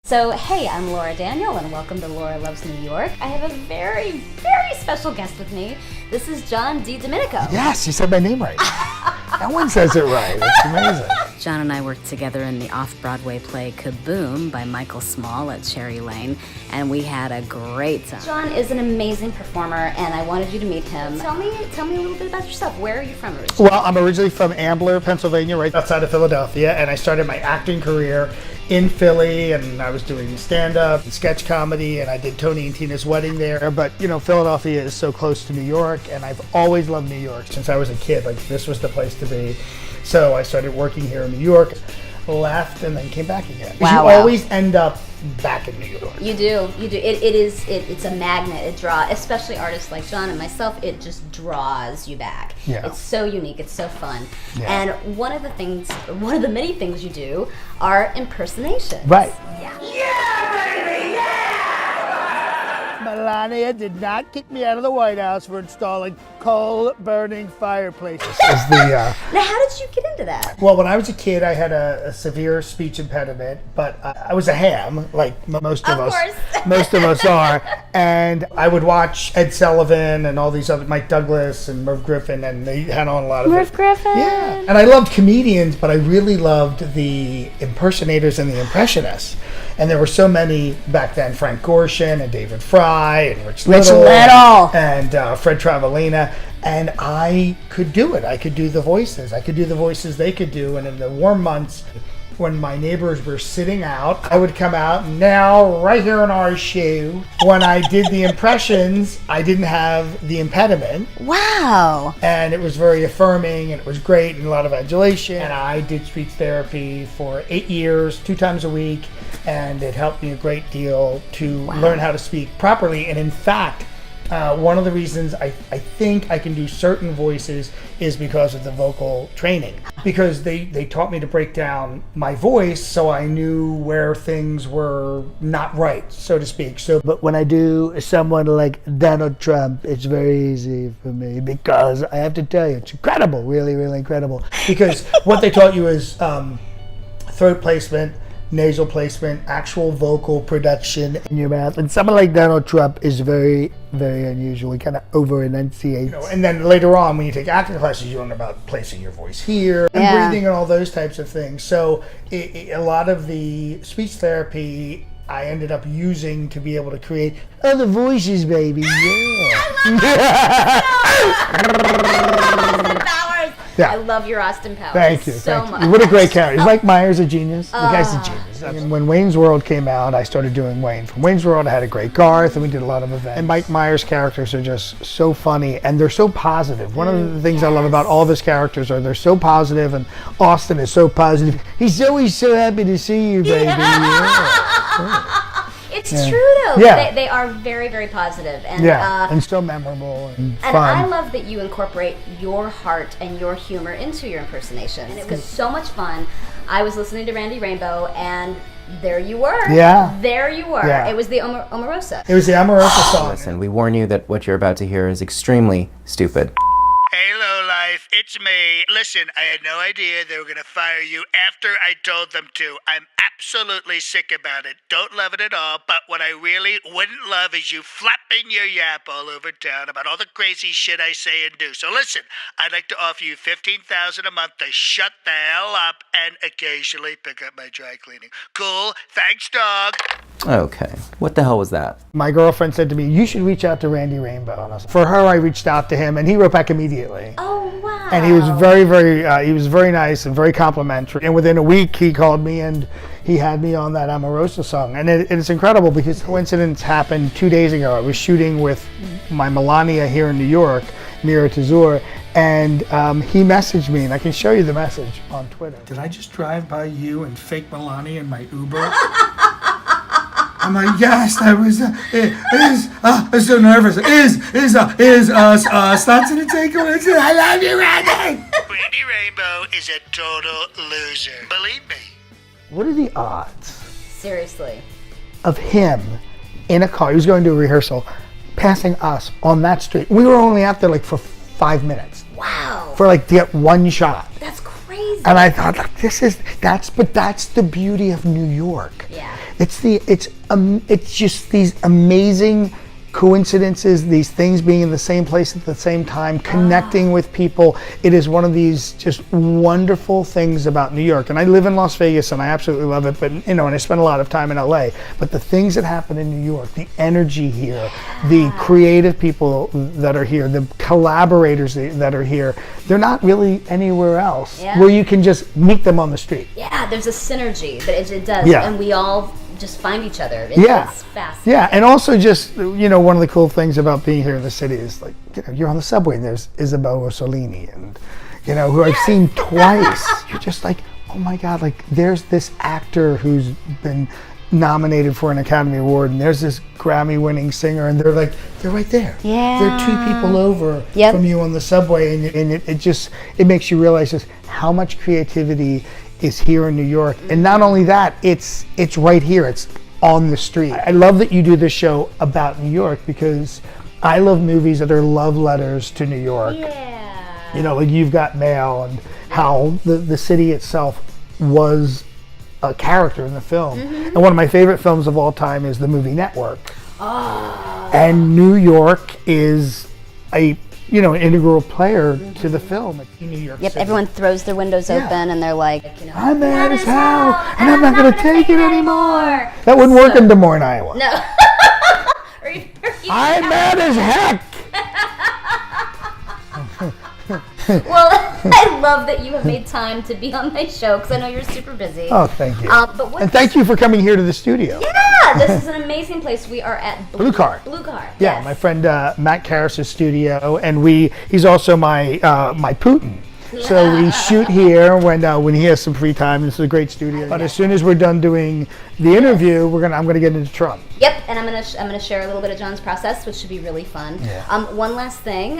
So, hey, I'm Laura Daniel, and welcome to Laura Loves New York. I have a very, very special guest with me. This is John D. Domenico. Yes, you said my name right. No one says it right. It's amazing. John and I worked together in the Off Broadway play KABOOM by Michael Small at Cherry Lane, and we had a great time. John is an amazing performer, and I wanted you to meet him. Tell me a little bit about yourself. Where are you from originally? Well, I'm originally from Ambler, Pennsylvania, right outside of Philadelphia, and I started my acting career in Philly, and I was doing stand-up and sketch comedy, and I did Tony and Tina's wedding there. But, you know, Philadelphia is so close to New York, and I've always loved New York since I was a kid. Like, this was the place to be. So I started working here in New York, left, and then came back again. Wow. You always end up back in New York. You do. It's a magnet. It draws, especially artists like John and myself, it just draws you back. Yeah. It's so unique. It's so fun. Yeah. And one of the many things you do are impersonations. Right. Yeah. Melania did not kick me out of the White House for installing coal-burning fireplaces. Now, how did you get into that? well, when I was a kid, I had a severe speech impediment, but I was a ham, like most of us. course. Most of us are. And I would watch Ed Sullivan and all these other, Mike Douglas and Merv Griffin, and they had on a lot of Merv Griffin. Yeah. And I loved comedians, but I really loved the impersonators and the impressionists. And there were so many back then: Frank Gorshin and David Fry and Rich Little and Fred Travalena. And I could do it. I could do the voices. I could do the voices they could do. And in the warm months, when my neighbors were sitting out, I would come out. And now, right here in our shoe, when I did the impressions, I didn't have the impediment. Wow. And it was very affirming, and it was great, and a lot of adulation. And I did speech therapy for 8 years, 2 times a week, and it helped me a great deal to learn how to speak properly. And in fact, one of the reasons I think I can do certain voices is because of the vocal training. Because they taught me to break down my voice so I knew where things were not right, so to speak. But when I do someone like Donald Trump, it's very easy for me because I have to tell you, it's incredible, really, really incredible. Because what they taught you is throat placement, nasal placement, actual vocal production in your mouth. And someone like Donald Trump is very, very unusual. He kind of over-enunciates. And then later on, when you take acting classes, you learn about placing your voice here and breathing and all those types of things. So a lot of the speech therapy I ended up using to be able to create other voices, baby. Yeah. I love your Austin Powers. Thank you. So much. What a great character. He's Mike Myers a genius? The guy's a genius. And when Wayne's World came out, I started doing Wayne. From Wayne's World, I had a great Garth, and we did a lot of events. And Mike Myers' characters are just so funny, and they're so positive. One of the things I love about all of his characters are they're so positive, and Austin is so positive. He's always so happy to see you, baby. Yeah. It's true though. Yeah. They are very, very positive. And, and so memorable and fun. And I love that you incorporate your heart and your humor into your impersonations. And it was so much fun. I was listening to Randy Rainbow, and there you were. Yeah. There you were. Yeah. It was the Omarosa. It was the Omarosa song. Listen, we warn you that what you're about to hear is extremely stupid. Hey, lowlife, it's me. Listen, I had no idea they were going to fire you after I told them to. I'm absolutely sick about it. Don't love it at all, but what I really wouldn't love is you flapping your yap all over town about all the crazy shit I say and do. So listen, I'd like to offer you $15,000 a month to shut the hell up and occasionally pick up my dry cleaning. Cool? Thanks, dog. Okay, what the hell was that? My girlfriend said to me, you should reach out to Randy Rainbow. And I was, for her, I reached out to him, and he wrote back immediately. Oh, wow. And he was very, very, he was very nice and very complimentary. And within a week, he called me and he had me on that Omarosa song. And it's incredible because coincidence happened 2 days ago. I was shooting with my Melania here in New York, Mira Tazur, and he messaged me, and I can show you the message on Twitter. Did I just drive by you and fake Melania in my Uber? I'm like, yes, I was, I was so nervous. That's gonna take away. I love you, Randy. Randy Rainbow is a total loser. Believe me. What are the odds Seriously. of him in a car? He was going to a rehearsal, passing us on that street. We were only out there like for 5 minutes. Wow. For like to get one shot. That's crazy. And I thought, like, that's the beauty of New York. Yeah. It's just these amazing coincidences, these things being in the same place at the same time, connecting with people. It is one of these just wonderful things about New York. And I live in Las Vegas and I absolutely love it, but and I spend a lot of time in LA. But the things that happen in New York, the energy here, the creative people that are here, the collaborators that are here, they're not really anywhere else where you can just meet them on the street. Yeah, there's a synergy that it does, and we all just find each other. It's fascinating. Yeah, and also just, one of the cool things about being here in the city is like, you're on the subway and there's Isabel Rossellini and, who I've seen twice. You're just like, oh my God, like there's this actor who's been nominated for an Academy Award and there's this Grammy-winning singer and they're right there. Yeah. They're 2 people over from you on the subway and it makes you realize just how much creativity is here in New York. And not only that, it's right here. It's on the street. I love that you do this show about New York because I love movies that are love letters to New York. Yeah. Like You've Got Mail and how the city itself was a character in the film. And one of my favorite films of all time is the movie Network. And New York is an integral player to the film in New York City. Everyone throws their windows open and they're like, I'm mad as hell and I'm not going to take it anymore. That wouldn't work in Des Moines, Iowa. No. I'm mad as heck. Well, I love that you have made time to be on my show because I know you're super busy. Oh, thank you. And thank you for coming here to the studio. Yeah, this is an amazing place. We are at Blue Car. Blue Car. Yeah, my friend Matt Karras' studio, and he's also my Putin. So we shoot here when he has some free time. This is a great studio. But as soon as we're done doing the interview, I'm gonna get into Trump. Yep, and I'm gonna share a little bit of John's process, which should be really fun. Yeah. One last thing,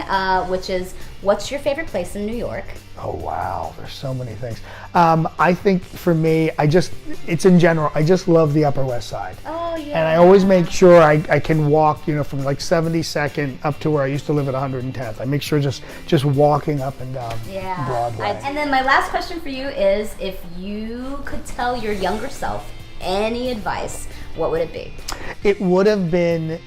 which is, what's your favorite place in New York? Oh wow, there's so many things. I think for me, it's in general. I just love the Upper West Side. Oh yeah. And I always make sure I can walk, from like 72nd up to where I used to live at 110th. I make sure just walking up and down Broadway. And then my last question for you is, if you could tell your younger self any advice, what would it be? It would have been,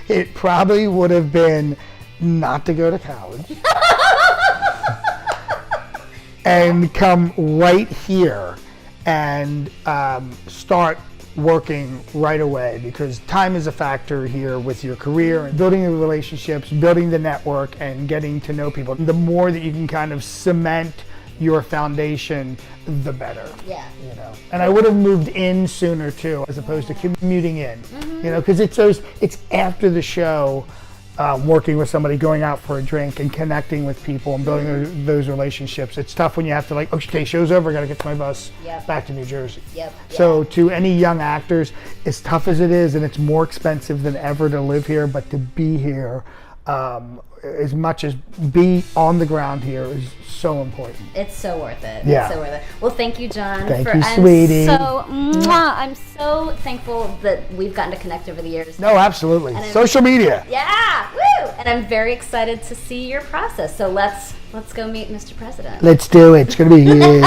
it probably would have been not to go to college. And come right here and start working right away, because time is a factor here with your career and building the relationships, building the network, and getting to know people. The more that you can kind of cement your foundation, the better. Yeah. And I would have moved in sooner too, as opposed to commuting in. Because it's after the show. Working with somebody, going out for a drink and connecting with people and building those relationships. It's tough when you have to okay, show's over, I gotta get to my bus back to New Jersey. So to any young actors, as tough as it is, and it's more expensive than ever to live here, but to be here, as much as be on the ground here is so important. It's so worth it. Yeah. It's so worth it. Well, thank you, John. Thank you, sweetie. I'm so thankful that we've gotten to connect over the years. No, absolutely. Social media. Yeah, woo! And I'm very excited to see your process. So let's go meet Mr. President. Let's do it. It's gonna be huge.